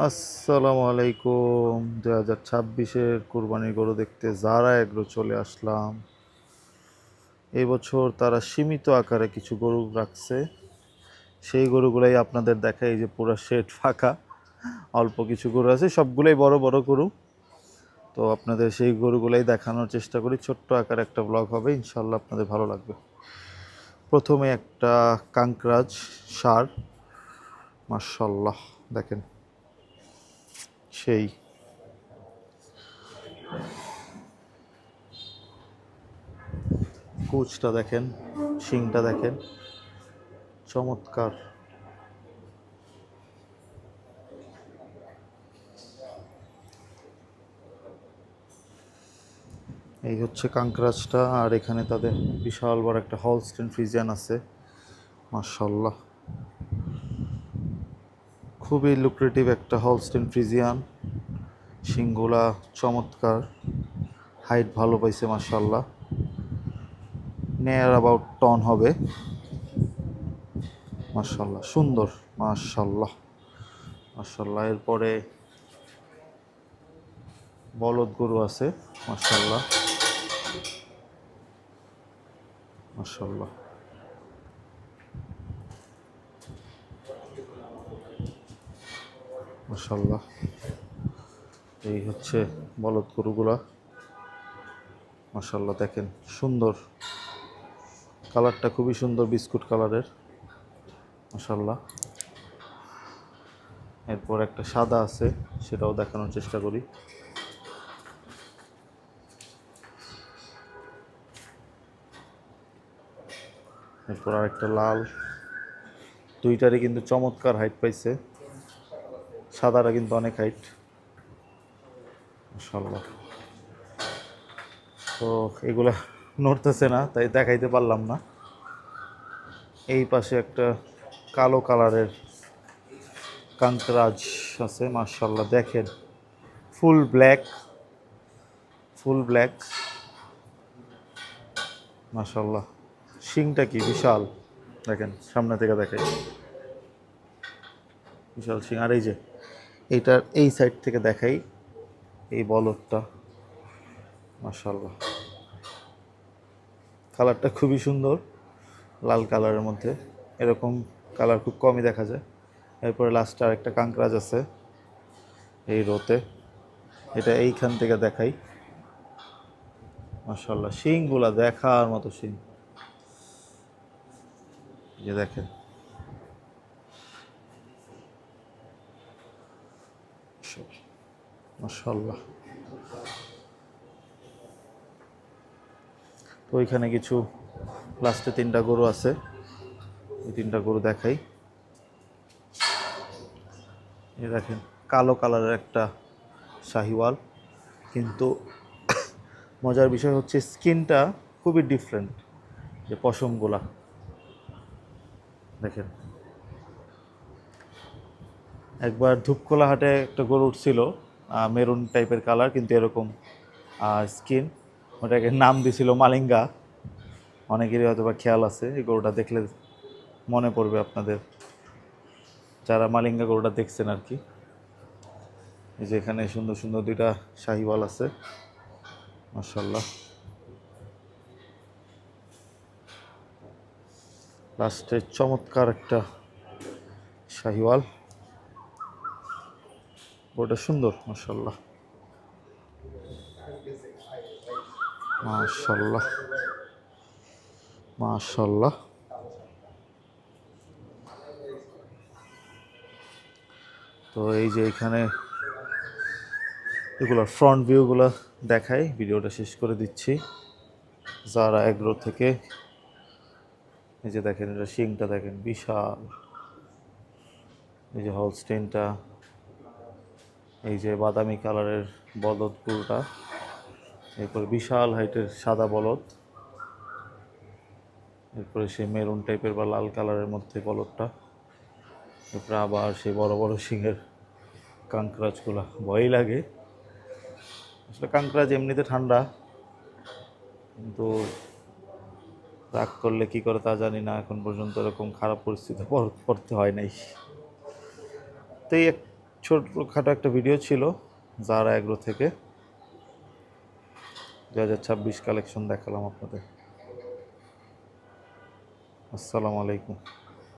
আসসালামু আলাইকুম। 2026-এর কুরবানির গরু দেখতে যারা এগ্রো চলে আসলাম। এই বছর তারা সীমিত আকারে কিছু গরু রাখছে, সেই গরুগুলাই আপনাদের দেখাই। এই যে পুরো শেড ফাঁকা, অল্প কিছু গরু আছে, সবগুলোই বড় বড় গরু। তো আপনাদের সেই গরুগুলাই দেখানোর চেষ্টা করি। ছোট্ট আকারে একটা ব্লগ হবে, ইনশাল্লাহ আপনাদের ভালো লাগবে। প্রথমে একটা কাঙ্করাজ ষাঁড়, মাশাল্লাহ দেখেন, সেই কুচটা দেখেন, শিংটা দেখেন, চমৎকার। এই হচ্ছে কাঙ্করাজটা। আর এখানে তাদের বিশাল বড় একটা হলস্টেইন ফ্রিজিয়ান আছে, মাশাল্লাহ খুবই লুক্রেটিভ একটা হলস্টেইন ফ্রিজিয়ান। শিংগুলা চমৎকার, হাইট ভালো পাইছে মাশাল্লাহ, নিয়ার অ্যাবাউট টন হবে। মাশাল্লাহ সুন্দর, মাশাল্লাহ মাশাল্লাহ। এরপরে বলদ গরু আছে, মাশাল্লাহ মাশাল্লাহ। মাশাল্লাহ এই হচ্ছে বলদ গরুগুলা, মাশাল্লাহ দেখেন সুন্দর, কালারটা খুবই সুন্দর, বিস্কুট কালারের, মাশাল্লাহ। এরপর একটা সাদা আছে, সেটাও দেখানোর চেষ্টা করি। এরপর আরেকটা লাল, দুইটারই কিন্তু চমৎকার হাইট পাইছে, সাদাটা কিন্তু অনেক হাইট, মাশাল্লাহ। তো এগুলা নড়তেছে না, তাই দেখাইতে পারলাম না। এই পাশে একটা কালো কালারের কাঙ্করাজ আছে, মাশাল্লাহ দেখেন, ফুল ব্ল্যাক, ফুল ব্ল্যাক, মাশাল্লাহ। শিংটা কি বিশাল, দেখেন সামনে থেকে দেখাই, বিশাল শিং। আর এই যে এইটার এই সাইড থেকে দেখাই, এই বলদটা, মাশাল্লাহ কালারটা খুবই সুন্দর, লাল কালারের মধ্যে, এরকম কালার খুব কমই দেখা যায়। এরপরে লাস্টে আরেকটা কাঙ্করাজ আছে এই রোতে, এটা এইখান থেকে দেখাই, মাশাল্লাহ শিংগুলা দেখার মতো শিং, যে দেখেন মাশাল্লাহ। তো ওইখানে কিছু লাস্টে তিনটা গরু আছে, ওই তিনটা গরু দেখাই। এই দেখেন কালো কালারের একটা শাহিওয়াল, কিন্তু মজার বিষয় হচ্ছে স্কিনটা খুবই ডিফারেন্ট, যে পশমগুলা দেখেন। একবার ধূপখোলা হাটে একটা গরু উঠছিল, মেরুন টাইপের কালার, কিন্তু এরকম স্কিন, ওটাকে নাম দিছিল মালিঙ্গা। অনেকেরই হয়তো বা খেয়াল আছে, এই গরুটা দেখলে মনে পড়বে আপনাদের, যারা মালিঙ্গা গরুটা দেখছেন আর কি। এই যে এখানে সুন্দর সুন্দর দুইটা শাহিওয়াল আছে, মাশাল্লাহ। লাস্টে চমৎকার একটা শাহিওয়াল, গরুটা সুন্দর, মাশাল্লাহ মাশাল্লাহ মাশাল্লাহ। তো এই যে এখানে এগুলোর ফ্রন্ট ভিউগুলো দেখাই, ভিডিওটা শেষ করে দিচ্ছি। যারা এগ্রো থেকে, এই যে দেখেন, এটা শিংটা দেখেন বিশাল, এই যে হলস্টেইনটা, এই যে বাদামি কালারের বলদ গরুটা, এরপরে বিশাল হাইটের সাদা বলদ, এরপরে সেই মেরুন টাইপের বা লাল কালারের মধ্যে বলদটা, এরপরে আবার সেই বড় বড় শিংয়ের কাঙ্করাজগুলা, ভয়ই লাগে আসলে। কাঙ্করাজ এমনিতে ঠান্ডা, কিন্তু রাগ করলে কি করে তা জানি না, এখন পর্যন্ত এরকম খারাপ পরিস্থিতি পড়তে হয় নাই। তো এই ছোটখাটো একটা ভিডিও ছিল জারা এগ্রো থেকে 2026 কালেকশন দেখালাম আপনাদের। আসসালামু আলাইকুম।